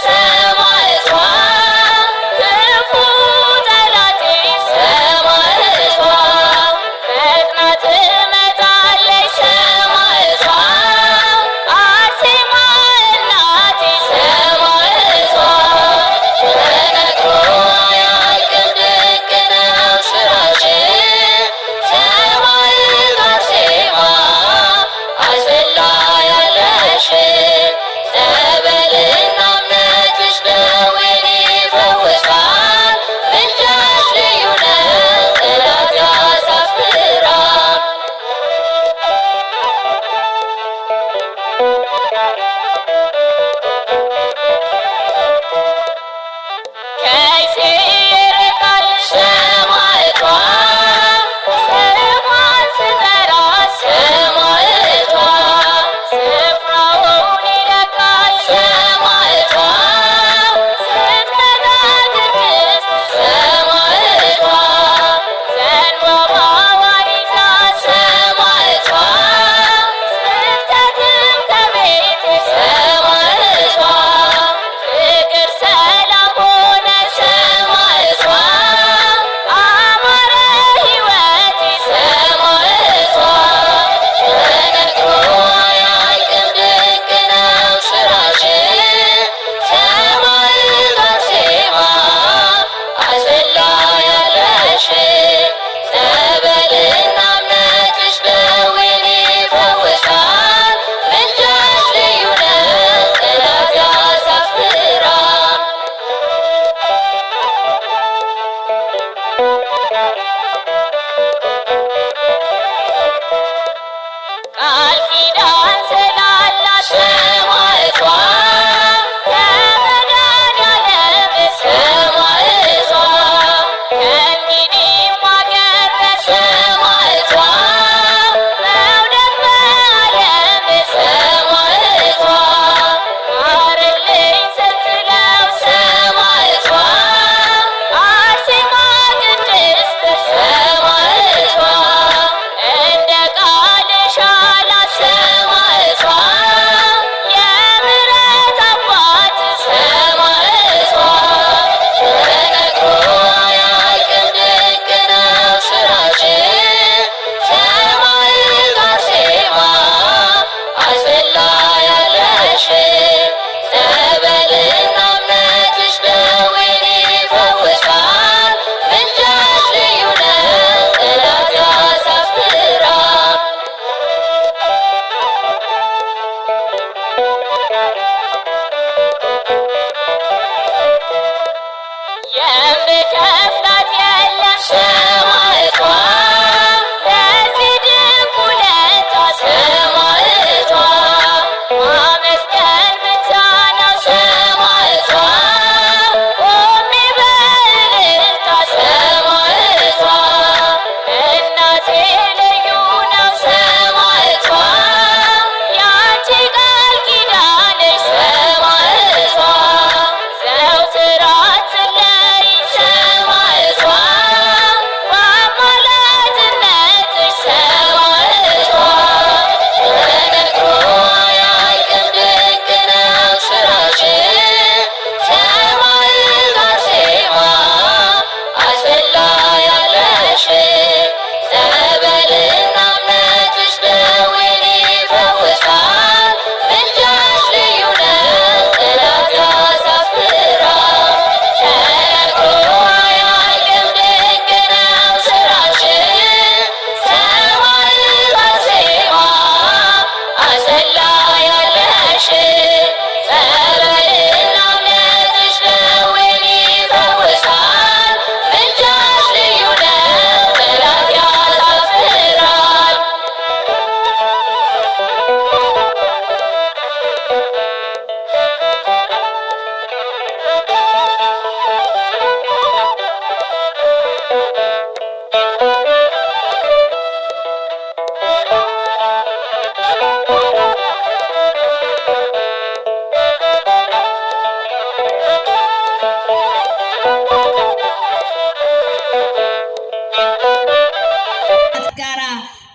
ሰማዕቷ ክፉ ጠላቴ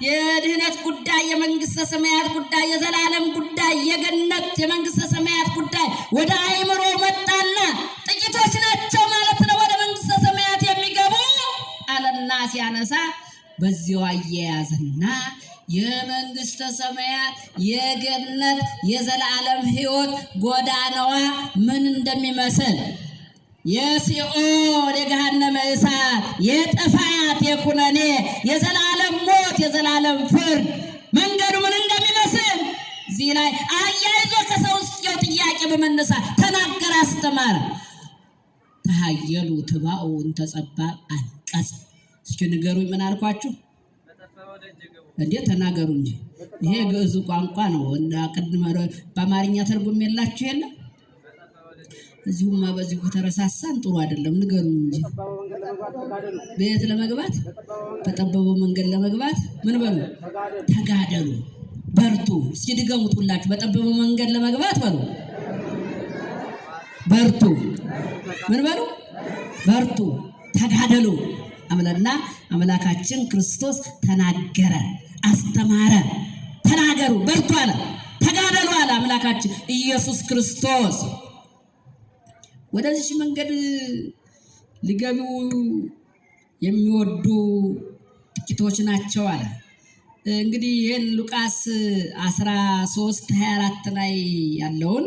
የድህነት ጉዳይ፣ የመንግስተ ሰማያት ጉዳይ፣ የዘላለም ጉዳይ፣ የገነት የመንግስተ ሰማያት ጉዳይ ወደ አእምሮ መጣና ጥቂቶች ናቸው ማለት ነው ወደ መንግስተ ሰማያት የሚገቡ አለና ሲያነሳ በዚያው አያያዝና የመንግስተ ሰማያት የገነት የዘላለም ሕይወት ጎዳናዋ ምን እንደሚመስል የሲኦል የገሃነመ እሳት የጥፋት የኩነኔ የዘላለም ሞት የዘላለም ፍርድ መንገዱ ምን እንደሚመስል እዚህ ላይ አያይዞ ከሰውየው ጥያቄ በመነሳት ተናገረ፣ አስተማረ። ተሃየሉ ትባኡ እንተጸባ አንቀጽ። እስኪ ንገሩኝ፣ ምን አልኳችሁ? እንዴ ተናገሩ እንጂ ይሄ ግዕዝ ቋንቋ ነው እና ቅድመ በአማርኛ ትርጉም የላችሁ የለ? እዚሁማ በዚሁ ከተረሳሳን ጥሩ አይደለም። ንገሩኝ እንጂ ቤት ለመግባት በጠበበው መንገድ ለመግባት ምን በሉ? ተጋደሉ፣ በርቱ። እስኪ ድገሙት ሁላችሁ። በጠበበው መንገድ ለመግባት በሉ በርቱ። ምን በሉ? በርቱ፣ ተጋደሉ አምለና አምላካችን ክርስቶስ ተናገረ፣ አስተማረ። ተናገሩ፣ በርቱ አለ፣ ተጋደሉ አለ አምላካችን ኢየሱስ ክርስቶስ። ወደዚህ መንገድ ሊገቡ የሚወዱ ጥቂቶች ናቸው አለ። እንግዲህ ይህን ሉቃስ 13:24 ላይ ያለውን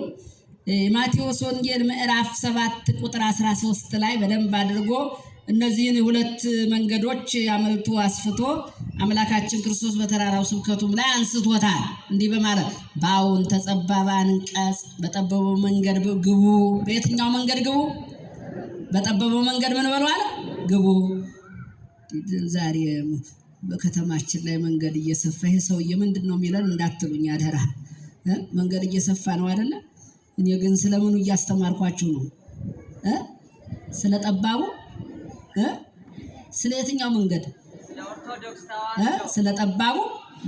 ማቴዎስ ወንጌል ምዕራፍ 7 ቁጥር 13 ላይ በደንብ አድርጎ እነዚህን ሁለት መንገዶች አመልቶ አስፍቶ አምላካችን ክርስቶስ በተራራው ስብከቱም ላይ አንስቶታል። እንዲህ በማለት ባውን ተጸባባ አንቀጽ በጠበበው መንገድ ግቡ። በየትኛው መንገድ ግቡ? በጠበበው መንገድ ምን በሉ አለ? ግቡ። ዛሬ በከተማችን ላይ መንገድ እየሰፋ ይሄ ሰውዬ ምንድን ነው የሚለን እንዳትሉኝ አደራ። መንገድ እየሰፋ ነው አይደለ? እኔ ግን ስለምኑ እያስተማርኳችሁ ነው? ስለጠባቡ ስለ የትኛው መንገድ? ስለ ጠባቡ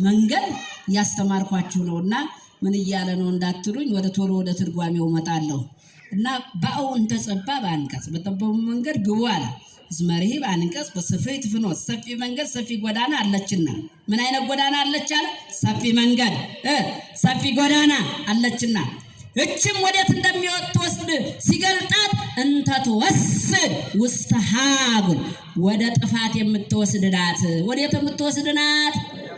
መንገድ እያስተማርኳችሁ ነውና ምን እያለ ነው እንዳትሉኝ ወደ ቶሎ ወደ ትርጓሜው መጣለሁ። እና ባውን ተጸባብ አንቀጽ በጠባቡ መንገድ ግቡ አለ። ዝመርሂ አንቀጽ በሰፊት ፍኖት ሰፊ መንገድ ሰፊ ጎዳና አለችና። ምን አይነት ጎዳና አለች አለ? ሰፊ መንገድ ሰፊ ጎዳና አለችና እችም ወዴት እንደሚወስድ ሲገልጣት እንተ ትወስድ ውስተ ሀጉል ወደ ጥፋት የምትወስድ ናት። ወዴት የምትወስድ ናት?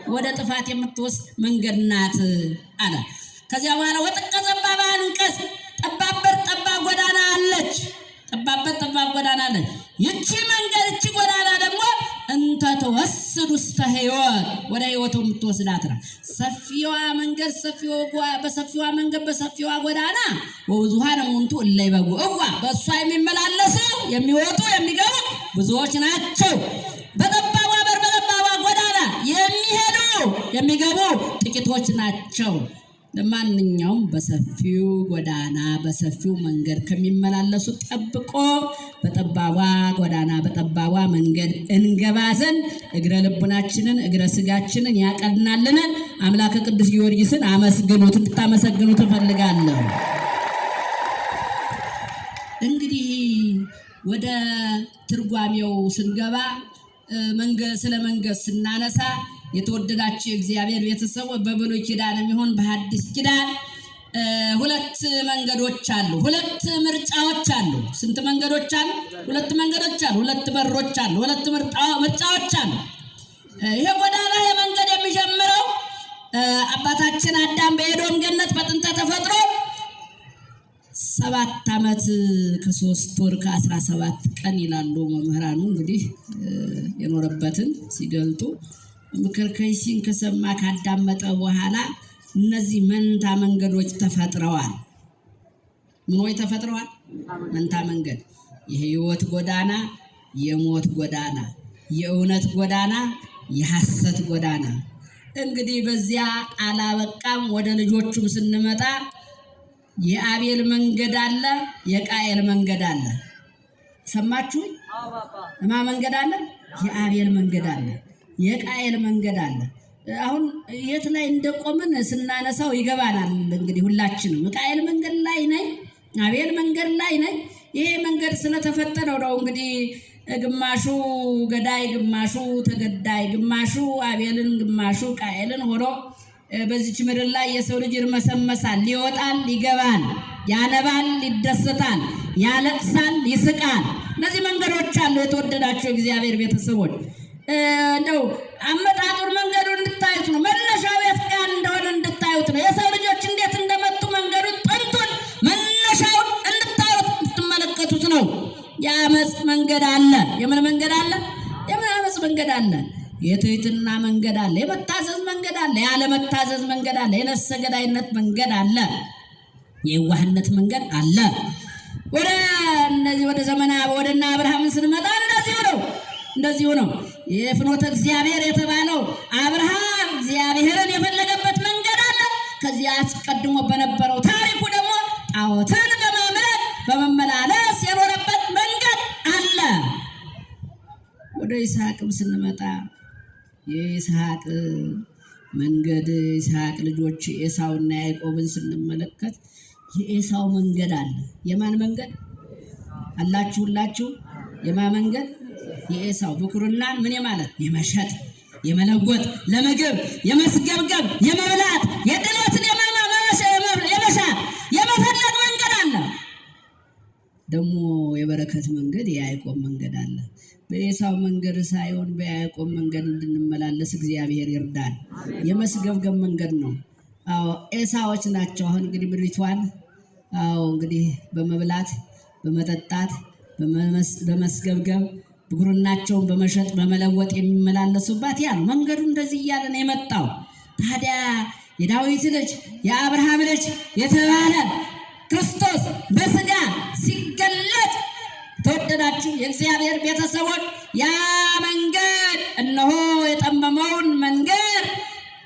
ወደ ጥፋት የምትወስድ መንገድ ናት አለ። ከዚያ በኋላ ወጥቀ ጠባብ አንቀጽ ጠባበት ጠባብ ጎዳና አለች። ጠባበት ጠባብ ጎዳና አለች። ይቺ መንገድ ይቺ ጎዳና ደግሞ እንተ ትወስድ ውስተ ሕይወት ወደ ሕይወቱ የምትወስዳት ናት። ሰፊዋ መንገድ በሰፊዋ መንገድ በሰፊዋ ጎዳና ወብዙኃን እሙንቱ እለ ይበጉዕዋ በእሷ የሚመላለሱ የሚወጡ የሚገቡ ብዙዎች ናቸው። በጠባቧ በር በጠባቧ ጎዳና የሚሄዱ የሚገቡ ጥቂቶች ናቸው። ለማንኛውም በሰፊው ጎዳና በሰፊው መንገድ ከሚመላለሱ ጠብቆ በጠባቧ ጎዳና በጠባቧ መንገድ እንገባ ዘንድ እግረ ልቡናችንን እግረ ስጋችንን ያቀናልን አምላከ ቅዱስ ጊዮርጊስን አመስግኑት፣ እንድታመሰግኑት እፈልጋለሁ። እንግዲህ ወደ ትርጓሜው ስንገባ ስለ መንገድ ስናነሳ የተወደዳችሁ የእግዚአብሔር ቤተሰቦች በብሉይ ኪዳን የሚሆን በሐዲስ ኪዳን ሁለት መንገዶች አሉ። ሁለት ምርጫዎች አሉ። ስንት መንገዶች አሉ? ሁለት መንገዶች አሉ። ሁለት በሮች አሉ። ሁለት ምርጫዎች አሉ። ይሄ ጎዳና የመንገድ የሚጀምረው አባታችን አዳም በኤዶም ገነት በጥንተ ተፈጥሮ 7 ዓመት ከ3 ወር ከ17 ቀን ይላሉ መምህራኑ እንግዲህ የኖረበትን ሲገልጡ ምክር ከይሲን ከሰማ ካዳመጠ በኋላ እነዚህ መንታ መንገዶች ተፈጥረዋል። ምኖች ተፈጥረዋል? መንታ መንገድ፣ የህይወት ጎዳና፣ የሞት ጎዳና፣ የእውነት ጎዳና፣ የሐሰት ጎዳና። እንግዲህ በዚያ አላበቃም። ወደ ልጆቹም ስንመጣ የአቤል መንገድ አለ፣ የቃየል መንገድ አለ። ሰማችሁ? እማ መንገድ አለ? የአቤል መንገድ አለ፣ የቃየል መንገድ አለ። አሁን የት ላይ እንደቆምን ስናነሳው ይገባናል። እንግዲህ ሁላችንም ቃየል መንገድ ላይ ነኝ፣ አቤል መንገድ ላይ ነኝ። ይሄ መንገድ ስለተፈጠረው ነው እንግዲህ ግማሹ ገዳይ ግማሹ ተገዳይ ግማሹ አቤልን ግማሹ ቃየልን ሆኖ በዚች ምድር ላይ የሰው ልጅ ይርመሰመሳል፣ ይወጣል፣ ይገባል፣ ያነባል፣ ይደሰታል፣ ያለቅሳል፣ ይስቃል። እነዚህ መንገዶች አሉ። የተወደዳቸው እግዚአብሔር ቤተሰቦች እንደው አመጣጡን መንገዱን እንድታዩት ነው። መነሻው የት ጋር እንደሆነ እንድታዩት ነው። የሰው ልጆች እንዴት እንደመጡ መንገዱን ጥንቱን መነሻውን እንድታዩት እንድትመለከቱት ነው። የአመፅ መንገድ አለ። የምን መንገድ አለ? የአመፅ መንገድ አለ። የትህትና መንገድ አለ። የመታዘዝ መንገድ አለ። ያለመታዘዝ መንገድ አለ። የነፍሰ ገዳይነት መንገድ አለ። የዋህነት መንገድ አለ። ወደ ዘመና ወደና አብርሃም ስንመጣ እንደዚሁ ነው። የፍኖተ እግዚአብሔር የተባለው አብርሃም እግዚአብሔርን የፈለገበት መንገድ አለ። ከዚያ አስቀድሞ በነበረው ታሪኩ ደግሞ ጣዖትን በማምለክ በመመላለስ የኖረበት መንገድ አለ። ወደ ይስሐቅም ስንመጣ የይስሐቅ መንገድ የይስሐቅ ልጆች ኤሳውና ያዕቆብን ስንመለከት የኤሳው መንገድ አለ። የማን መንገድ አላችሁላችሁ? የማን መንገድ? የኤሳው ብኩርናን ምን ማለት የመሸጥ የመለወጥ ለምግብ የመስገብገብ የመብላት የድሎትን የመሻት የመፈለግ መንገድ አለ። ደግሞ የበረከት መንገድ የያዕቆብ መንገድ አለ። በኤሳው መንገድ ሳይሆን በያዕቆብ መንገድ እንድንመላለስ እግዚአብሔር ይርዳል። የመስገብገብ መንገድ ነው። አዎ ኤሳዎች ናቸው። አሁን እንግዲህ ምድሪቷን እንግዲህ በመብላት በመጠጣት በመስገብገብ ብኩርናቸውን በመሸጥ በመለወጥ የሚመላለሱባት ያ ነው መንገዱ። እንደዚህ እያለ ነው የመጣው። ታዲያ የዳዊት ልጅ የአብርሃም ልጅ የተባለ ክርስቶስ በስጋ ሲገለጥ ተወደዳችሁ የእግዚአብሔር ቤተሰቦች ያ መንገድ እነሆ የጠመመውን መንገድ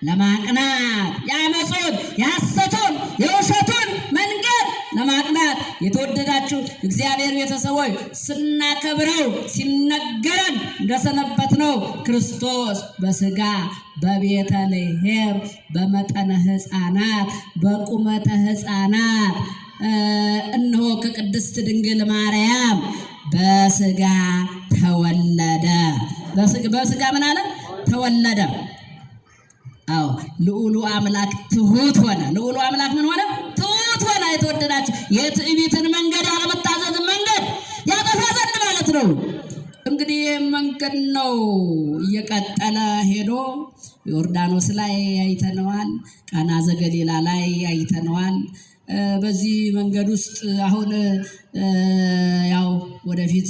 ለማቅናት የአመፁን የሐሰቱን የውሸቱን መንገድ ለማቅናት የተወደዳችሁ እግዚአብሔር ቤተሰቦች ስናከብረው ሲነገረን እንደሰነበት ነው። ክርስቶስ በስጋ በቤተልሔም በመጠነ ሕፃናት በቁመተ ሕፃናት እነሆ ከቅድስት ድንግል ማርያም በስጋ ተወለደ። በስጋ ምን አለ? ተወለደ። አዎ ልዑሉ አምላክ ትሁት ሆነ። ልዑሉ አምላክ ምን ሆነ? ትሁት ሆነ። የተወደዳችሁ የትዕቢትን መንገድ ያለመታዘዝን መንገድ ያጠፋ ዘንድ ማለት ነው። እንግዲህ መንገድ ነው እየቀጠለ ሄዶ ዮርዳኖስ ላይ አይተነዋል። ቃና ዘገሊላ ላይ አይተነዋል። በዚህ መንገድ ውስጥ አሁን ያው ወደፊት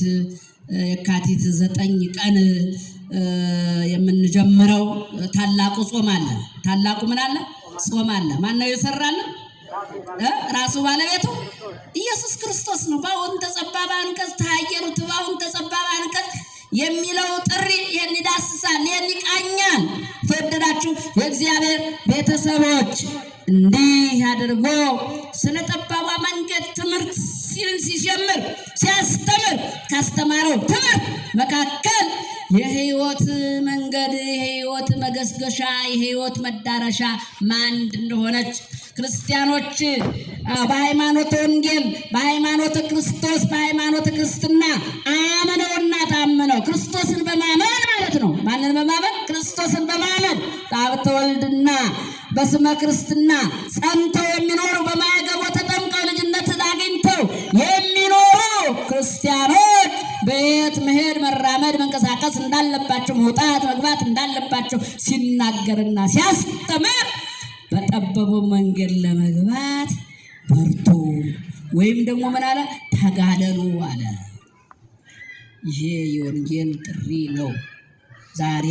የካቲት 9 ቀን የምንጀምረው ታላቁ ጾም አለ። ታላቁ ምን አለ? ጾም አለ። ማን ነው የሰራል? ራሱ ባለቤቱ ኢየሱስ ክርስቶስ ነው። በአሁን ተጸባባ አንቀጽ ታየሩት። በአሁን ተጸባባ አንቀጽ የሚለው ጥሪ ይህን ይዳስሳል፣ ይህን ይቃኛል። ተወደዳችሁ የእግዚአብሔር ቤተሰቦች እንዲህ አድርጎ ስለ ጠባቧ መንገድ ትምህርት ሲጀምር ሲያስተምር ካስተማረው ትምህርት መካከል የህይወት መንገድ የህይወት መገስገሻ የህይወት መዳረሻ ማን እንደሆነች ክርስቲያኖች በሃይማኖተ ወንጌል በሃይማኖተ ክርስቶስ በሃይማኖተ ክርስትና አምነውና ታምነው ክርስቶስን በማመን ማለት ነው። ማንን በማመን? ክርስቶስን በማመን በአብ ተወልድና በስመ ክርስትና ጸንተው የሚኖሩ በማዕገቦ ተጠምቀው ልጅነትን አግኝተው የሚኖሩ ክርስቲያኖች በየት መሄድ መራመድ መንቀሳቀስ እንዳለባቸው መውጣት መግባት እንዳለባቸው ሲናገርና ሲያስተምር በጠበበው መንገድ ለመግባት በርቱ ወይም ደግሞ ምን አለ? ተጋደሉ አለ። ይሄ የወንጌል ጥሪ ነው። ዛሬ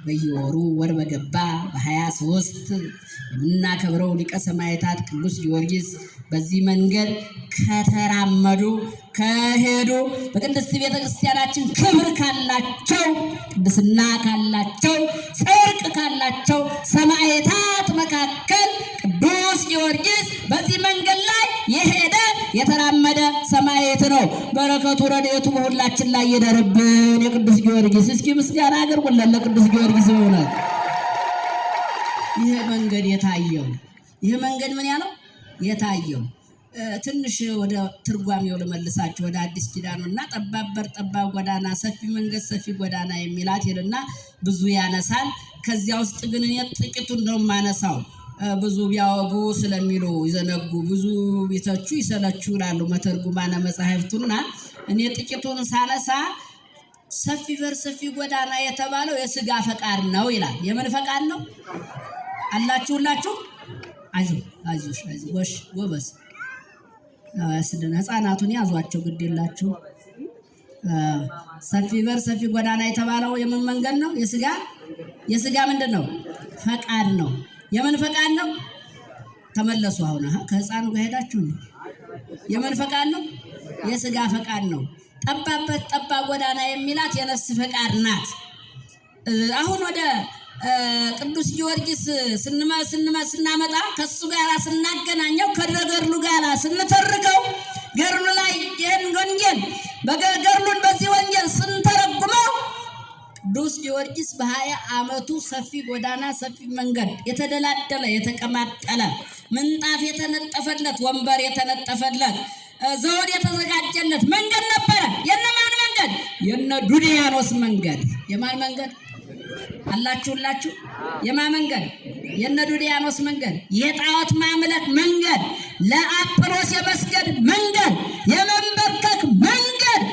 በየወሩ ወር በገባ በ23 የምናከብረው ሊቀ ሰማዕታት ቅዱስ ጊዮርጊስ በዚህ መንገድ ከተራመዱ ከሄዱ በቅድስት ቤተ ክርስቲያናችን ክብር ካላቸው ቅድስና ካላቸው ጽድቅ ካላቸው ሰማዕታት መካከል ቅዱስ ጊዮርጊስ በዚህ መንገድ ላይ የሄደ የተራመደ ሰማዕት ነው። በረከቱ ረድኤቱ በሁላችን ላይ ይደርብን። የቅዱስ ጊዮርጊስ እስኪ ምስጋና አቅርቡለት ለቅዱስ ጊዮርጊስ። በእውነት ይሄ መንገድ የታየው ይሄ መንገድ ምን ያለው የታየው ትንሽ ወደ ትርጓሜው ልመልሳችሁ ወደ አዲስ ኪዳኑና ጠባብ በር ጠባብ ጎዳና ሰፊ መንገድ ሰፊ ጎዳና የሚላት ይልና ብዙ ያነሳል። ከዚያ ውስጥ ግን እኔ ጥቂቱን ነው የማነሳው። ብዙ ቢያወጉ ስለሚሉ ይዘነጉ፣ ብዙ ቢተቹ ይሰለቹ ይላሉ መተርጉማነ መጻሕፍቱና እኔ ጥቂቱን ሳነሳ ሰፊ በር ሰፊ ጎዳና የተባለው የሥጋ ፈቃድ ነው ይላል። የምን ፈቃድ ነው አላችሁላችሁ? አይዞሽ ጎሽ ጎበዝ ያስደና ህፃናቱን ያዟቸው ግድ የላችሁ። ሰፊ በር ሰፊ ጎዳና የተባለው የምን መንገድ ነው? የሥጋ ምንድን ነው? ፈቃድ ነው። የምን ፈቃድ ነው? ተመለሱ። አሁን ከህፃኑ ጋር ሄዳችሁ ነው። የምን ፈቃድ ነው? የሥጋ ፈቃድ ነው። ጠባበት ጠባብ ጎዳና የሚላት የነፍስ ፈቃድ ናት። አሁን ወደ ቅዱስ ጊዮርጊስ ስናመጣ ከሱ ጋር ስናገናኘው ከገድሉ ጋር ስንተርከው ገድሉ ላይ ይህን ወንጌል ገድሉን በዚህ ወንጌል ስንተረጉመው ቅዱስ ጊዮርጊስ በ20 ዓመቱ ሰፊ ጎዳና ሰፊ መንገድ የተደላደለ የተቀማጠለ ምንጣፍ የተነጠፈለት ወንበር የተነጠፈለት ዘውድ የተዘጋጀለት መንገድ ነበረ። የነማን መንገድ? የነ ዱድያኖስ መንገድ። የማን መንገድ አላችሁላችሁ? የማን መንገድ? የነ ዱድያኖስ መንገድ። የጣዖት ማምለክ መንገድ፣ ለአጵሎስ የመስገድ መንገድ፣ የመንበርከክ መንገድ።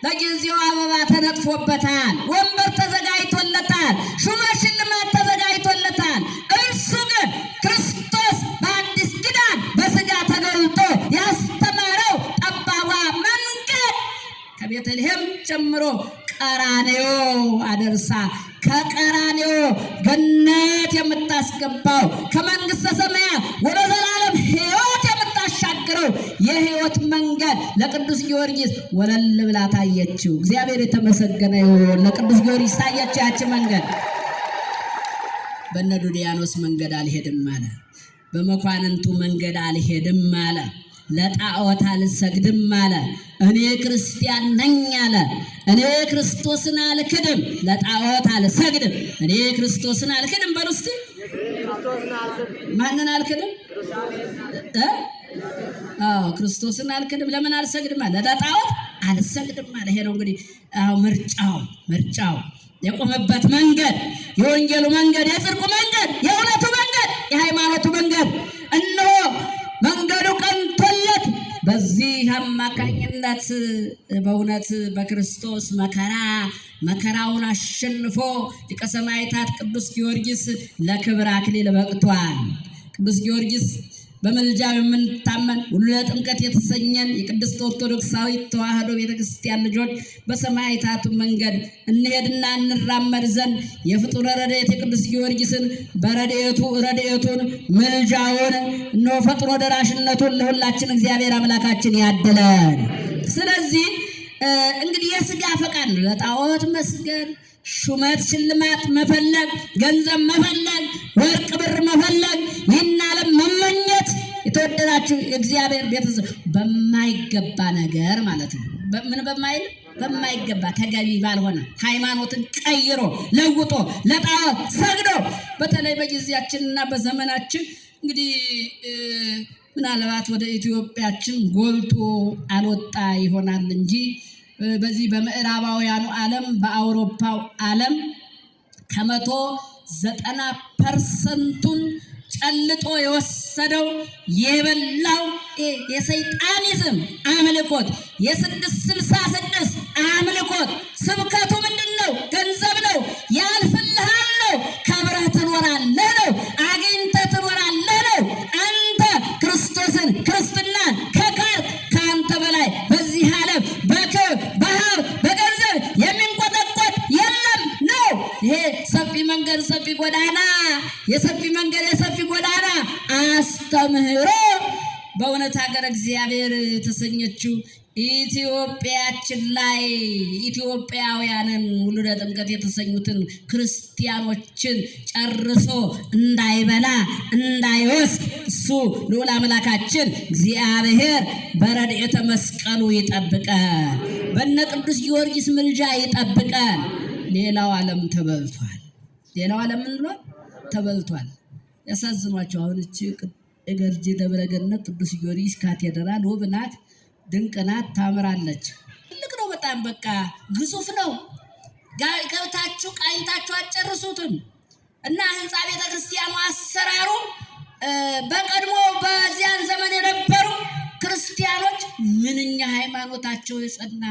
ለጊዜው አበባ ተነጥፎበታል፣ ወንበር ተዘጋጅቶለታል፣ ሹመት ሽልማት ተዘጋጅቶለታል። እርሱ ግን ክርስቶስ በአዲስ ኪዳን በሥጋ ተገልጦ ያስተማረው ጠባቧ መንገድ ከቤተልሔም ጀምሮ ቀራንዮ አደርሳ ከቀራንዮ ገነት የምታስገባው ከመንግሥተ ሰማያት ወደ ዘላለም ሕይወት የምታሻግረው የሕይወት መንገድ ለቅዱስ ጊዮርጊስ ወለል ብላ ታየችው። እግዚአብሔር የተመሰገነ ይሁን። ለቅዱስ ጊዮርጊስ ታየችው ያቺ መንገድ። በነ ዱድያኖስ መንገድ አልሄድም አለ። በመኳንንቱ መንገድ አልሄድም አለ። ለጣዖት አልሰግድም አለ። እኔ ክርስቲያን ነኝ አለ። እኔ ክርስቶስን አልክድም፣ ለጣዖት አልሰግድም። እኔ ክርስቶስን አልክድም በሉ እስቲ። ማንን አልክድም? ክርስቶስን አልክድም። ለምን አልሰግድም አለ? ለጣዖት አልሰግድም አለ። ይሄ ነው እንግዲህ ምርጫው የቆመበት መንገድ፣ የወንጌሉ መንገድ፣ የጽድቁ መንገድ፣ የእውነቱ መንገድ፣ የሃይማኖቱ መንገድ። እነሆ መንገዱ ቀንቶለት በዚህ አማካኝነት በእውነት በክርስቶስ መከራውን አሸንፎ ሊቀ ሰማዕታት ቅዱስ ጊዮርጊስ ለክብር አክሊል በቅቷል። ቅዱስ ጊዮርጊስ በመልጃው የምንታመን ሁሉ ለጥምቀት የተሰኘን የቅድስት ኦርቶዶክሳዊት ተዋሕዶ ቤተክርስቲያን ልጆች በሰማዕታቱ መንገድ እንሄድና እንራመድ ዘንድ የፍጡር ረድኤት የቅዱስ ጊዮርጊስን ረድኤቱን ምልጃውን እነሆ ፈጥኖ ደራሽነቱን ለሁላችን እግዚአብሔር አምላካችን ያድለን። ስለዚህ እንግዲህ የሥጋ ፈቃድ ነው ለጣዖት መስገድ፣ ሹመት ሽልማት መፈለግ፣ ገንዘብ መፈለግ፣ ወርቅ ብር መፈለግ፣ ይህን ዓለም መመኘት። የተወደዳችሁ የእግዚአብሔር ቤተሰብ በማይገባ ነገር ማለት ነው። ምን በማይገባ ተገቢ ባልሆነ ሃይማኖትን ቀይሮ ለውጦ ለጣዖት ሰግዶ በተለይ በጊዜያችንና በዘመናችን እንግዲህ ምናልባት ወደ ኢትዮጵያችን ጎልቶ አልወጣ ይሆናል እንጂ በዚህ በምዕራባውያኑ ዓለም በአውሮፓው ዓለም ከ190% ጨልጦ የወሰደው የበላው የሰይጣኒዝም አምልኮት የ666 አምልኮት ስብከቱ ምንድን ነው? ገንዘብ ነው፣ ያልፍልሃል ነው፣ ከብረህ ትኖራለህ ነው፣ አግኝተህ ትኖራለህ ነው። አንተ ክርስቶስን ክርስትናን ከካድ ከአንተ በላይ በዚህ ዓለም በሀብት በገንዘብ የሚንቆጠቆጥ የለም ነው። ይሄ ሰፊ መንገድ ሰፊ ጎዳና የሰፊ መንገድ የሰፊ ጎዳና አስተምህሮ በእውነት ሀገር እግዚአብሔር የተሰኘችው ኢትዮጵያችን ላይ ኢትዮጵያውያንን ሁሉ ለጥምቀት የተሰኙትን ክርስቲያኖችን ጨርሶ እንዳይበላ እንዳይወስድ እሱ ልዑል አምላካችን እግዚአብሔር በረድኤተ መስቀሉ ይጠብቀን፣ በነ ቅዱስ ጊዮርጊስ ምልጃ ይጠብቀን። ሌላው ዓለም ተበልቷል። ሌላው ዓለም ምን ብሏል? ተበልቷል። ያሳዝኗቸው። አሁን እቺ እገርጂ ደብረ ገነት ቅዱስ ጊዮርጊስ ካቴድራል ውብ ናት፣ ድንቅ ናት፣ ታምራለች። ትልቅ ነው በጣም በቃ ግዙፍ ነው። ገብታችሁ ቃኝታችሁ አጨርሱትም እና ህንፃ ቤተክርስቲያኑ አሰራሩ በቀድሞ በዚያን ዘመን የነበሩ ክርስቲያኖች ምንኛ ሃይማኖታቸው የጸና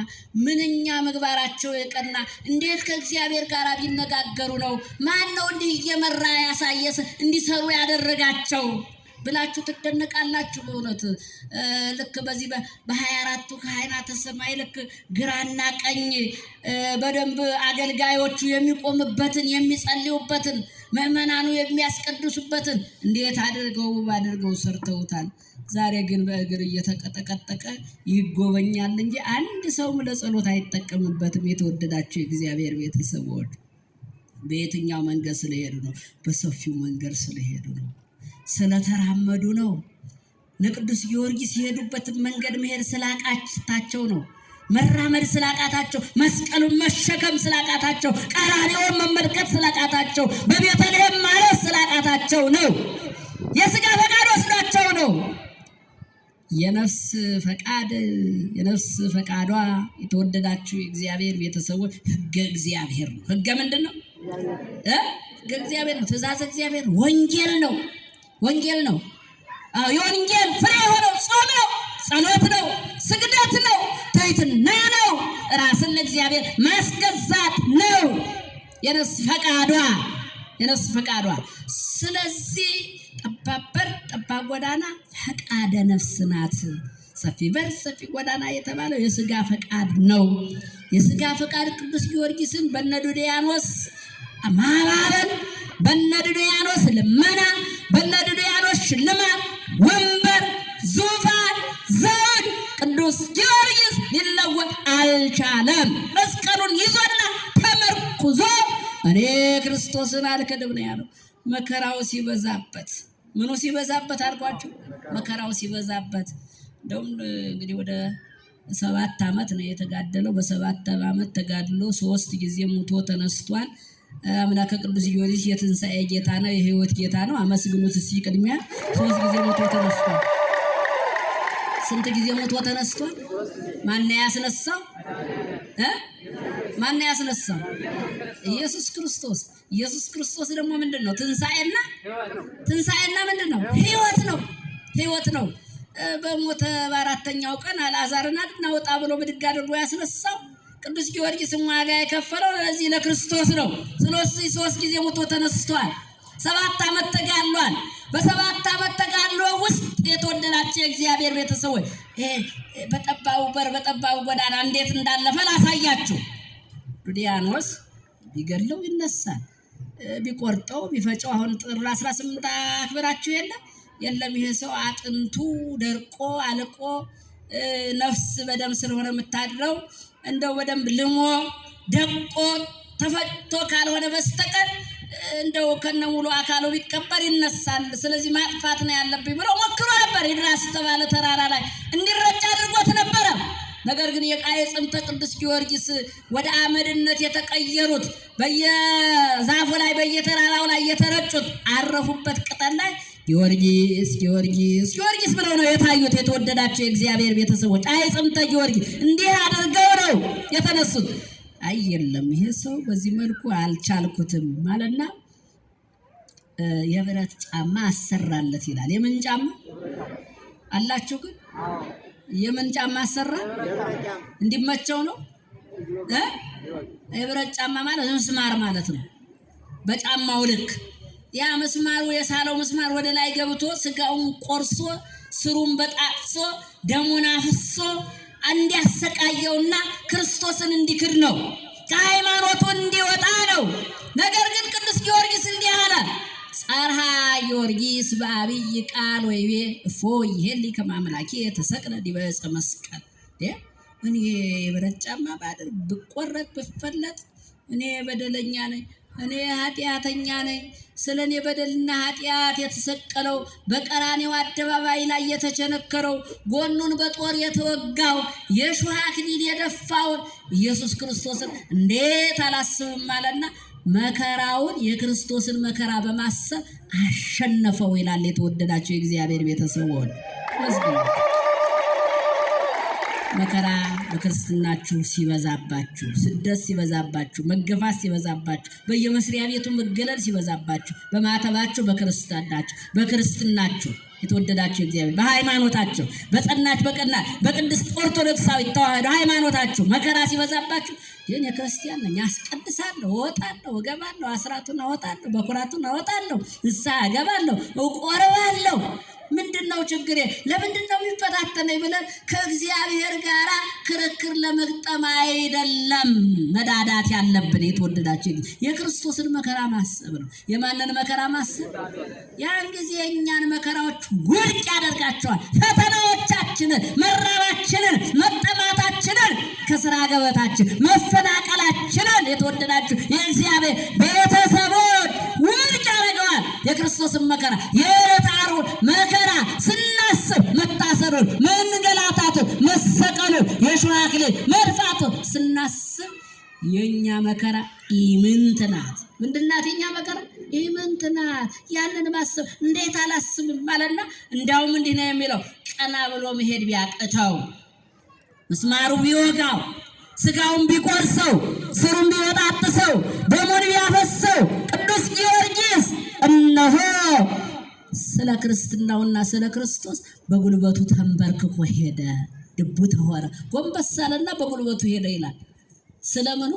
ምንኛ ምግባራቸው የቀና እንዴት ከእግዚአብሔር ጋር ቢነጋገሩ ነው ማን ነው እንዲህ እየመራ ያሳየስ እንዲሰሩ ያደረጋቸው ብላችሁ ትደነቃላችሁ። በእውነት ልክ በዚህ በ24ቱ ካህናተ ሰማይ ልክ ግራና ቀኝ በደንብ አገልጋዮቹ የሚቆምበትን የሚጸልዩበትን ምእመናኑ የሚያስቀድሱበትን እንዴት አድርገው ሰርተውታል። ዛሬ ግን በእግር እየተቀጠቀጠቀ ይጎበኛል እንጂ አንድ ሰውም ለጸሎት አይጠቀምበትም። የተወደዳችሁ የእግዚአብሔር ቤተሰቦች በየትኛው መንገድ ስለሄዱ ነው? በሰፊው መንገድ ስለሄዱ ነው፣ ስለተራመዱ ነው። ለቅዱስ ጊዮርጊስ የሄዱበትን መንገድ መሄድ ስላቃታቸው ነው። መራመድ ስላቃታቸው፣ መስቀሉን መሸከም ስላቃታቸው፣ ቀራንዮውን መመልከት ስላቃታቸው፣ በቤተልሔም ማረፍ ስላቃታቸው ነው። የሥጋ ፈቃድ ወስዷቸው ነው። የነፍስ ፈቃዷ የተወደዳችሁ የእግዚአብሔር ቤተሰቦች ሕገ እግዚአብሔር ነው። ሕገ ምንድን ነው? ሕገ እግዚአብሔር ነው። ትእዛዝ እግዚአብሔር ወንጌል ነው። ወንጌል ነው። የወንጌል ፍሬ የሆነው ጾም ነው፣ ጸሎት ነው፣ ስግደት ነው፣ ትሕትና ነው፣ ራስን ለእግዚአብሔር ማስገዛት ነው። የነፍስ ፈቃዷ ስለዚህ ጠባብ ጎዳና ፈቃደ ነፍስ ናት። ሰፊ በር ሰፊ ጎዳና የተባለው የሥጋ ፈቃድ ነው። የሥጋ ፈቃድ ቅዱስ ጊዮርጊስን በነዱድያኖስ ማባበል፣ በነዱድያኖስ ልመና፣ በነዱድያኖስ ሽልማት፣ ወንበር፣ ዙፋን፣ ዘውድ ቅዱስ ጊዮርጊስ ሊለወጥ አልቻለም። መስቀሉን ይዞና ተመርኩዞ እኔ ክርስቶስን አልክድም ነው ያለው። መከራው ሲበዛበት ምኑ ሲበዛበት አልኳችሁ? መከራው ሲበዛበት። እንደውም እንግዲህ ወደ 7 ዓመት ነው የተጋደለው። በ7 ዓመት ተጋድሎ 3 ጊዜ ሙቶ ተነስቷል። አምላከ ቅዱስ ጊዮርጊስ የትንሣኤ ጌታ ነው፣ የሕይወት ጌታ ነው። አመስግኑት እስኪ ቅድሚያ። 3 ጊዜ ሙቶ ተነስቷል። ስንት ጊዜ ሙቶ ተነስቷል? ማን ያስነሳው? ማን ያስነሳው? ኢየሱስ ክርስቶስ። ኢየሱስ ክርስቶስ ደግሞ ምንድነው? ትንሣኤና ምንድነው? ሕይወት ነው። በሞተ በ4ኛው ቀን አልዓዛርን አድናውጣ ብሎ ብድግ አድርጎ ያስነሳው ቅዱስ ጊዮርጊስ ዋጋ የከፈለው ለዚህ ለክርስቶስ ነው። ስለዚህ 3 ጊዜ ሙቶ ተነስቷል። 7 ዓመት ተጋድሏል። በ7 ዓመት ተጋድሎ ውስጥ የተወደዳቸው የእግዚአብሔር ቤተሰቦች በጠባቡ በር በጠባቡ ጎዳና እንዴት እንዳለፈ ላሳያችሁ። ዱድያኖስ ቢገለው ይነሳል፣ ቢቆርጠው ቢፈጨው። አሁን ጥር 18 አክብራችሁ የለም ይሄ ሰው አጥንቱ ደርቆ አልቆ ነፍስ በደም ስለሆነ የምታድረው እንደው በደንብ ልሞ ደቆ ተፈቶ ካልሆነ በስተቀር እንደው ከነሙሉ አካሉ ቢቀበር ይነሳል። ስለዚህ ማጥፋት ነው ያለብኝ ብሎ ሞክሮ ነበር። ይድራስ ተባለ ተራራ ላይ እንዲረጭ አድርጎት ነበረ። ነገር ግን የቃየ ጽምተ ቅዱስ ጊዮርጊስ ወደ አመድነት የተቀየሩት በየዛፉ ላይ በየተራራው ላይ የተረጩት አረፉበት ቅጠል ላይ ጊዮርጊስ ብለው ነው የታዩት። የተወደዳቸው የእግዚአብሔር ቤተሰቦች ቃየ ጽምተ ጊዮርጊስ እንዲህ አድርገው ነው የተነሱት። አይ የለም ይሄ ሰው በዚህ መልኩ አልቻልኩትም ማለትና የብረት ጫማ አሰራለት ይላል። የምን ጫማ አላችሁ ግን? የምን ጫማ አሰራ? እንዲመቸው ነው። የብረት ጫማ ማለት ምስማር ማለት ነው። በጫማው ልክ ያ ምስማሩ የሳለው ምስማር ወደ ላይ ገብቶ ስጋውን ቆርሶ ስሩን በጣጥሶ ደሙን አፍሶ እንዲያሰቃየውና ክርስቶስን እንዲክድ ነው፣ ከሃይማኖቱ እንዲወጣ ነው። ነገር ግን ቅዱስ ጊዮርጊስ እንዲህ አለ። ጸርሃ ጊዮርጊስ በአብይ ቃል ወይቤ እፎ ይሄሊ ከማምላኬ ተሰቅለ ዲበ ዕፀ መስቀል። እኔ የብረት ጫማ ባደርግ ብቆረጥ ብፈለጥ እኔ በደለኛ ነኝ፣ እኔ ኃጢአተኛ ነኝ። ስለ እኔ በደልና ኃጢአት የተሰቀለው በቀራኔው አደባባይ ላይ የተቸነከረው ጎኑን በጦር የተወጋው የሾህ አክሊል የደፋውን ኢየሱስ ክርስቶስን እንዴት አላስብም አለና መከራውን የክርስቶስን መከራ በማሰብ አሸነፈው ይላል። የተወደዳችሁ የእግዚአብሔር ቤተሰቦች መከራ በክርስትናችሁ ሲበዛባችሁ፣ ስደት ሲበዛባችሁ፣ መገፋት ሲበዛባችሁ፣ በየመስሪያ ቤቱ መገለል ሲበዛባችሁ፣ በማተባችሁ በክርስትናችሁ የተወደዳችሁ እግዚአብሔር በሃይማኖታችሁ በጸናች በቀናች በቅድስት ኦርቶዶክሳዊት ተዋሕዶ ሃይማኖታችሁ መከራ ሲበዛባችሁ የኔ ክርስቲያን ነኝ አስቀድሳለሁ፣ እወጣለሁ፣ እገባለሁ፣ አስራቱን አወጣለሁ፣ በኩራቱን አወጣለሁ፣ ንስሐ እገባለሁ፣ እቆርባለሁ። ምንድነው ችግሬ? ለምንድነው የሚፈታተነኝ ብለን ከእግዚአብሔር ጋር ክርክር ለመግጠም አይደለም መዳዳት ያለብን። የተወደዳችሁ የክርስቶስን መከራ ማሰብ ነው። የማንን መከራ ማሰብ? ያን ጊዜ እኛን መከራዎች ውድቅ ያደርጋቸዋል። ፈተናዎቻችንን፣ መራባችንን፣ መጠማታችንን፣ ከስራ ገበታችን መፈናቀላችንን የተወደዳችሁ የእግዚአብሔር ቤተሰቦች ውድቅ ያደርገዋል። የክርስቶስን መከራ የጣሩን መከራ ስናስብ መታሰሩን፣ መንገላታቱን፣ መሰቀሉን፣ የሾህ አክሊል መድፋቱን ስናስብ የኛ መከራ ኢምንት ናት። ምንድናት? የኛ መከራ ኢምንት ናት። ያንን ማሰብ እንዴት አላስብም ማለትና እንዲያውም እንዲህ ነው የሚለው ቀና ብሎ መሄድ ቢያቅተው፣ ምስማሩ ቢወጋው፣ ስጋውን ቢቆርሰው፣ ስሩን ቢወጣጥሰው፣ ደሙን ቢያፈሰው ቅዱስ ጊዮርጊስ እነሆ ስለ ክርስትናውና ስለ ክርስቶስ በጉልበቱ ተንበርክኮ ሄደ። ልቡ ተወረ፣ ጎንበስ አለና በጉልበቱ ሄደ ይላል። ስለምኑ?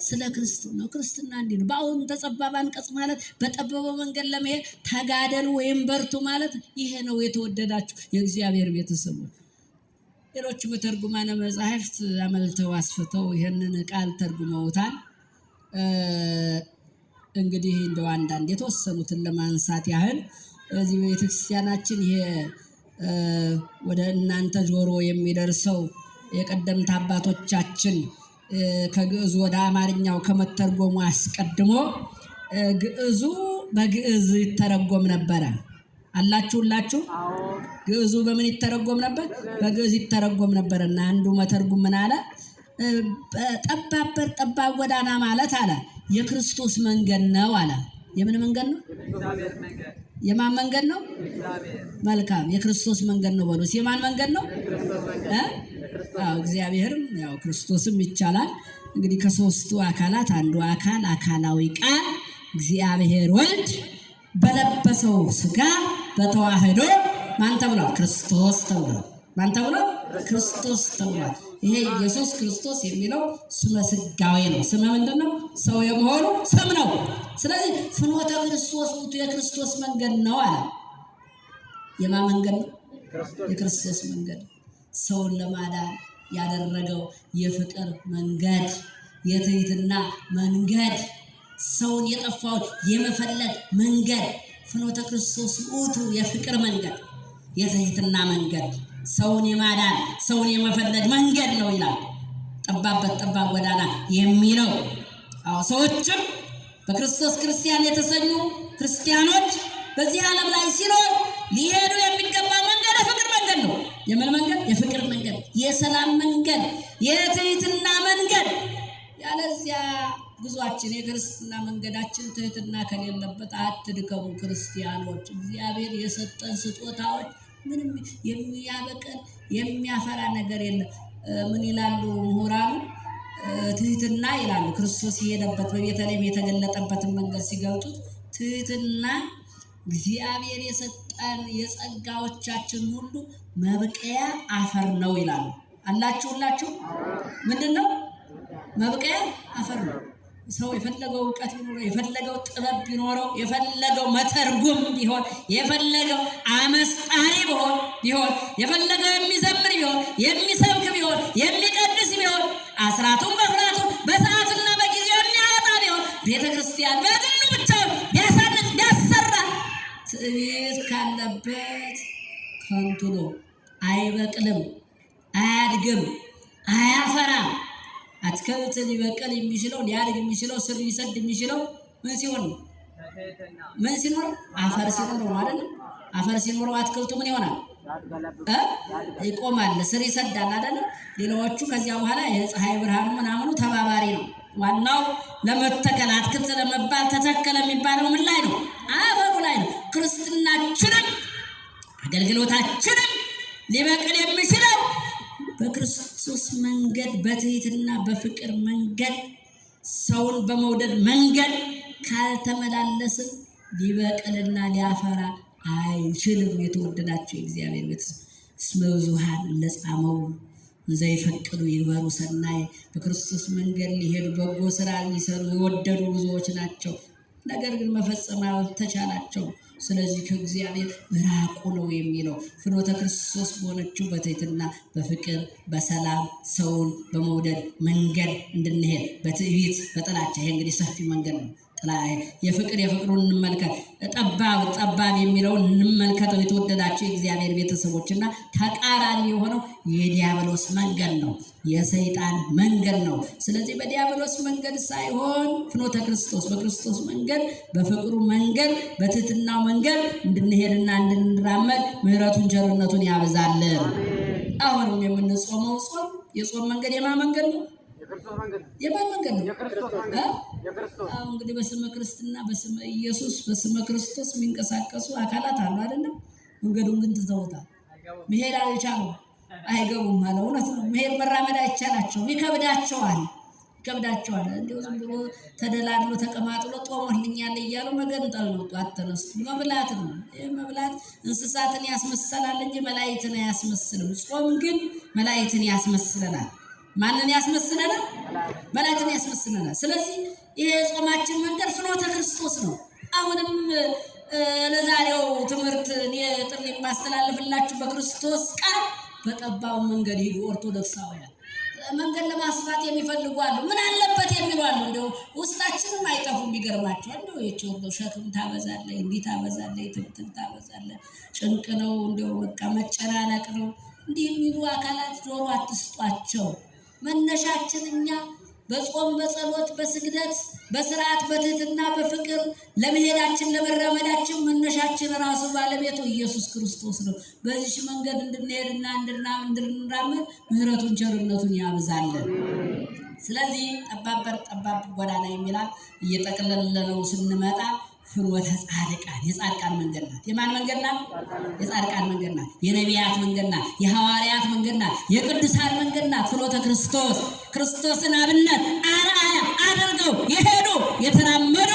ስለ ክርስትናው። ክርስትና እንዲህ ነው። በአሁን ተጸባብ አንቀጽ ማለት በጠበበው መንገድ ለመሄድ ተጋደሉ ወይም በርቱ ማለት ይሄ ነው። የተወደዳችሁ የእግዚአብሔር ቤተሰቦች ሌሎች በተርጉማነ መጻሕፍት አመልተው አስፍተው ይሄንን ቃል ተርጉመውታል። እንግዲህ እንደው አንዳንድ የተወሰኑትን ለማንሳት ያህል እዚህ ቤተክርስቲያናችን ይሄ ወደ እናንተ ጆሮ የሚደርሰው የቀደምት አባቶቻችን ከግዕዝ ወደ አማርኛው ከመተርጎሙ አስቀድሞ ግዕዙ በግዕዝ ይተረጎም ነበረ። አላችሁላችሁ? ግዕዙ በምን ይተረጎም ነበር? በግዕዝ ይተረጎም ነበርና አንዱ መተርጉም ምን አለ? ጠባብ ጎዳና ማለት አለ የክርስቶስ መንገድ ነው አለ። የምን መንገድ ነው? የማን መንገድ ነው? መልካም፣ የክርስቶስ መንገድ ነው በሉስ። የማን መንገድ ነው? እግዚአብሔርም ያው ክርስቶስም ይቻላል። እንግዲህ ከሶስቱ አካላት አንዱ አካል አካላዊ ቃል እግዚአብሔር ወልድ በለበሰው ስጋ በተዋህዶ ማን ተብሏል? ክርስቶስ ተብሏል። ማን ተብሏል? ክርስቶስ ተብሏል። ይሄ ኢየሱስ ክርስቶስ የሚለው ስመ ስጋዌ ነው። ስመ ምንድን ነው? ሰው የመሆኑ ስም ነው። ስለዚህ ፍኖተ ክርስቶስ ውእቱ የክርስቶስ መንገድ ነው አለ። የማን መንገድ ነው? የክርስቶስ መንገድ። ሰውን ለማዳን ያደረገው የፍቅር መንገድ፣ የትህትና መንገድ፣ ሰውን የጠፋውን የመፈለግ መንገድ ፍኖተ ክርስቶስ ውእቱ የፍቅር መንገድ፣ የትህትና መንገድ፣ ሰውን የማዳን ሰውን የመፈለግ መንገድ ነው ይላል። ጠባብ ጎዳና የሚለው ሰዎችም በክርስቶስ ክርስቲያን የተሰኙ ክርስቲያኖች በዚህ ዓለም ላይ ሲኖር ሊሄዱ የሚገባ መንገድ የፍቅር መንገድ ነው። የምን መንገድ? የፍቅር መንገድ፣ የሰላም መንገድ፣ የትህትና መንገድ። ያለዚያ ጉዟችን የክርስትና መንገዳችን ትህትና ከሌለበት አትድከሙ ክርስቲያኖች። እግዚአብሔር የሰጠን ስጦታዎች ምንም የሚያበቅል የሚያፈራ ነገር የለም። ምን ይላሉ ምሁራኑ? ትህትና ይላሉ። ክርስቶስ የሄደበት በቤተልሔም የተገለጠበትን መንገድ ሲገልጡት ትህትና እግዚአብሔር የሰጠን የጸጋዎቻችን ሁሉ መብቀያ አፈር ነው ይላሉ። አላችሁላችሁ? ምንድን ነው መብቀያ? አፈር ነው። ሰው የፈለገው እውቀት ቢኖረው፣ የፈለገው ጥበብ ቢኖረው፣ የፈለገው መተርጉም ቢሆን፣ የፈለገው አመስጣሪ ቢሆን፣ የፈለገው የሚዘምር ቢሆን፣ የሚሰብክ ቢሆን፣ የሚቀድስ ቢሆን፣ አስራቱን በኩራቱን በሰዓትና በጊዜው የሚያወጣ ቢሆን፣ ቤተክርስቲያን በግሉ ብቻ ቢያሳንጽ ቢያሰራ ትዕቢት ካለበት ከንቱ ነው። አይበቅልም፣ አያድግም፣ አያፈራም። አትክልት ሊበቅል የሚችለው ሊያድግ የሚችለው ስር ሊሰድ የሚችለው ምን ሲሆን ነው? ምን ሲኖር? አፈር ሲኖር ነው አይደል? አፈር ሲኖረው አትክልቱ ምን ይሆናል? ይቆማል፣ ስር ይሰዳል አይደል? ሌላዎቹ ከዚያ በኋላ የፀሐይ ብርሃኑ ምናምኑ ተባባሪ ነው። ዋናው ለመተከል አትክልት ለመባል ተተከለ የሚባለው ምን ላይ ነው? አፈሩ ላይ ነው። ክርስትናችንም አገልግሎታችንም ሊበቅል የሚችለው በክርስቶስ መንገድ በትህትና በፍቅር መንገድ ሰውን በመውደድ መንገድ ካልተመላለስን ሊበቅልና ሊያፈራ አይችልም። የተወደዳቸው የእግዚአብሔር ቤተሰብ እስመ ብዙኃን ለጻመው ዘይፈቅዱ ይግበሩ ሰናይ፣ በክርስቶስ መንገድ ሊሄዱ በጎ ስራ ሊሰሩ የወደዱ ብዙዎች ናቸው፣ ነገር ግን መፈጸም አልተቻላቸው። ስለዚህ ከእግዚአብሔር ራቁ ነው የሚለው። ፍኖተ ክርስቶስ በሆነችው በትህትና በፍቅር በሰላም ሰውን በመውደድ መንገድ እንድንሄድ በትዕቢት በጥላቻ፣ ይሄ እንግዲህ ሰፊ መንገድ ነው። የፍቅሩን እንመልከት። ጠባብ የሚለውን እንመልከተው። የተወደዳቸው የእግዚአብሔር ቤተሰቦችና ተቃራኒ የሆነው የዲያብሎስ መንገድ ነው፣ የሰይጣን መንገድ ነው። ስለዚህ በዲያብሎስ መንገድ ሳይሆን ፍኖተ ክርስቶስ በክርስቶስ መንገድ በፍቅሩ መንገድ በትህትናው መንገድ እንድንሄድና እንድንራመድ ምሕረቱን ቸርነቱን ያብዛልን። አሁንም የምንጾመው ጾም የጾም መንገድ የማን መንገድ ነው? የማን መንገድ ነው? አሁን እንግዲህ በስመ ክርስትና በስመ ኢየሱስ በስመ ክርስቶስ የሚንቀሳቀሱ አካላት አሉ አይደለም? መንገዱን ግን ትተውታል። መሄድ አልቻሉም፣ አይገቡም አለ። እውነት ነው። መሄድ መራመድ አይቻላቸውም፣ ይከብዳቸዋል። እንዲሁ ዝም ብሎ ተደላድሎ ተቀማጥሎ ጦሞልኛል እያሉ መገንጠል ነው። ጧት ተነስቶ መብላት ነው። ይህ መብላት እንስሳትን ያስመስላል እንጂ መላእክትን አያስመስልም። ጾም ግን መላእክትን ያስመስለናል። ማንን ያስመስለናል? መላእክትን ያስመስለናል። ስለዚህ ይሄ የጾማችን መንገድ ፍኖተ ክርስቶስ ነው። አሁንም ለዛሬው ትምህርት እኔ ጥሪ ማስተላለፍላችሁ በክርስቶስ ቃል በጠባው መንገድ ሂዱ። ኦርቶዶክሳውያን መንገድ ለማስፋት የሚፈልጉ አሉ። ምን አለበት የሚሉ አሉ። እንደው ውስጣችንም አይጠፉም። ይገርማቸዋል። እንደው የቾርዶ ሸክም ታበዛለህ፣ እንዲህ ታበዛለህ፣ ትብትብ ታበዛለህ፣ ጭንቅ ነው፣ እንደው በቃ መጨናነቅ ነው፣ እንዲህ የሚሉ አካላት ጆሮ አትስጧቸው። መነሻችን እኛ በጾም በጸሎት በስግደት በስርዓት በትህትና በፍቅር ለመሄዳችን ለመራመዳችን መነሻችን ራሱ ባለቤቱ ኢየሱስ ክርስቶስ ነው። በዚህ መንገድ እንድንሄድና እንድንራመድ ምሕረቱን ቸርነቱን ያብዛልን። ስለዚህ ጠባብ ጎዳና የሚላል እየጠቅለለነው ስንመጣ ፍኖተ ጻድቃን የጻድቃን መንገድ ናት። የማን መንገድ ናት? የጻድቃን መንገድ ናት። የነቢያት መንገድ ናት። የሐዋርያት መንገድ ናት። የቅዱሳን መንገድ ናት። ፍኖተ ክርስቶስ ክርስቶስን አብነት አርአያ አድርገው የሄዱ የተራመዱ፣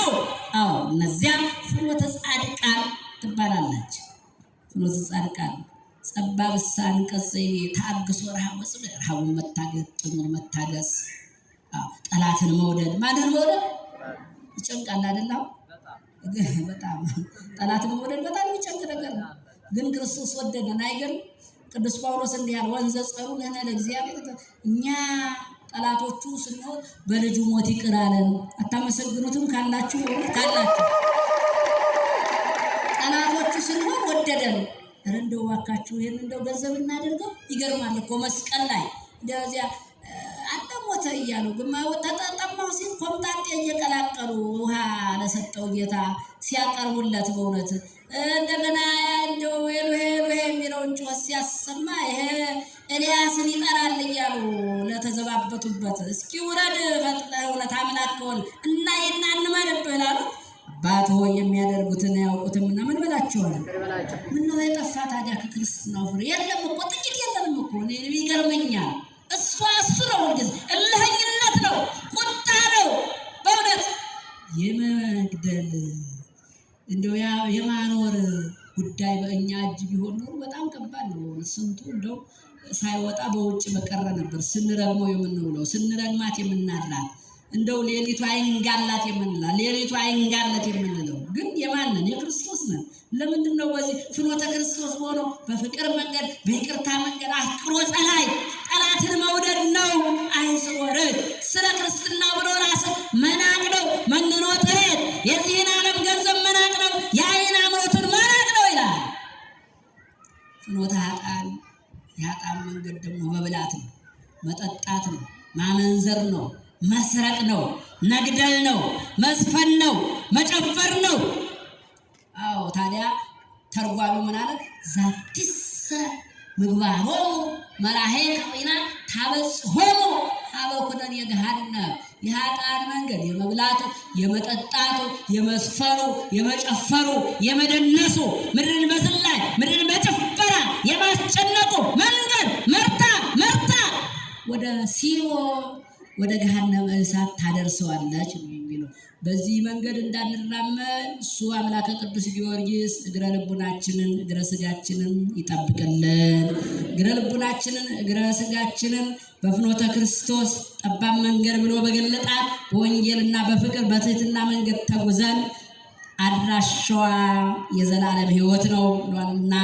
እነዚያ ፍኖተ ጻድቃን ትባላለች። ፍኖተ ጻድቃን ጸባብሳ አንቀጽ ታግሶ ረሃቡን መታገስ፣ ጥሙን መታገስ፣ ጠላትን መውደድ። ማንን መውደድ? ይጨንቃል አይደል? በጣም ጠላትን መውደድ በጣም የሚጨንቅ ነገር ነው። ግን ክርስቶስ ወደደን። አይገርም? ቅዱስ ጳውሎስ እንዲህ ያለ ወንዘ ጸሩ ለነ ለእግዚአብሔር፣ እኛ ጠላቶቹ ስንሆን በልጁ ሞት ይቅር አለን። አታመሰግኑትም? ካላችሁ ጠላቶቹ ስንሆን ወደደን። እንደው እባካችሁ ይሄን እንደው ገንዘብ እናደርገው። ይገርማል እኮ መስቀል ላይ እንደዚያ አጠሞተ እያሉ ግማ ተጠማው ሲል ኮምጣጤ እየቀላቀሉ ውሃ ለሰጠው ጌታ ሲያቀርቡለት በእውነት እንደገና እንደው ኤሎሄ የሚለውን ጩኸት ሲያሰማ ይሄ ኤልያስን ይጠራል እያሉ ለተዘባበቱበት እስኪ ውረድ ፈጥነህ እውነት አምላክ ከሆነ እና እንመርብህ ይላሉ። አባት ሆይ የሚያደርጉትን ያውቁትምና ምን በላቸዋል? ምነው የጠፋ ታዲያ ከክርስትናው ፍሬ የለም እኮ ጥቂት የለንም እኮ። እኔ ይገርመኛል። እሱ ነው ሁልጊዜ እልህኝነት ነው፣ ቁጣ ነው። በእውነት የመግደል እንደው የማኖር ጉዳይ በእኛ እጅ ቢሆን ኖሮ በጣም ከባድ ነው። ስንቱ እንደው ሳይወጣ በውጭ በቀረ ነበር። ስንረግመው የምንውለው ስንረግማት የምናድራት እንደው ሌሊቱ አይንጋላት የምንላ ሌሊቱ አይንጋላት የምንለው ግን የማንን? የክርስቶስ ነን። ለምንድን ነው በዚህ ፍኖተ ክርስቶስ ሆኖ በፍቅር መንገድ በይቅርታ መንገድ አፍቅሮ ጸላይ ጠላትን መውደድ ነው። አይስወርድ ስለ ክርስትና ብሎ ራስ መናቅ ነው። መንኖ ጥሬት የዚህን ዓለም ገንዘብ መናቅ ነው። የአይን አምሮትን መናቅ ነው ይላል። ፍኖተ ኃጥአን የኃጥአን መንገድ ደግሞ መብላት ነው፣ መጠጣት ነው፣ ማመንዘር ነው፣ መስረቅ ነው፣ መግደል ነው፣ መዝፈን ነው፣ መጨፈር ነው። ታዲያ ተርጓሚው ምን አለ? ዛቲስ ምግባሮ መላሄቅ ወይና ታበጽሖሙ ሀበ ኩነኔ ገሃነም የኃጥአን መንገድ የመብላቱ የመጠጣቱ የመስፈሩ የመጨፈሩ የመደነሱ ምድርን በዝላይ ምድርን በጭፈራ የማስጨነቁ መንገድ መርታ ወደ ሲኦል ወደ ገሃነመ እሳት ታደርሰዋለች ነው የሚለው። በዚህ መንገድ እንዳንራመድ እሱ አምላከ ቅዱስ ጊዮርጊስ እግረ ልቡናችንን እግረ ስጋችንን ይጠብቅልን። እግረ ልቡናችንን እግረ ስጋችንን በፍኖተ ክርስቶስ ጠባብ መንገድ ብሎ በገለጣት በወንጌልና በፍቅር በትህትና መንገድ ተጉዘን አድራሻዋ የዘላለም ሕይወት ነው ብሏልና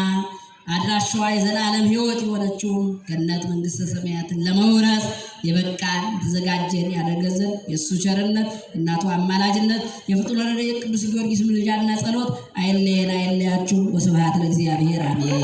አድራሻዋ የዘላለም ሕይወት የሆነችውን ገነት መንግሥተ ሰማያትን ለመውረስ የበቃን የተዘጋጀን ያደረገን የእሱ ቸርነት እናቱ አማላጅነት የፍጡር ረድኤት ቅዱስ ጊዮርጊስ ምልጃና ጸሎት አይለየን አይለያችሁ። ወስብሐት ለእግዚአብሔር አሜን።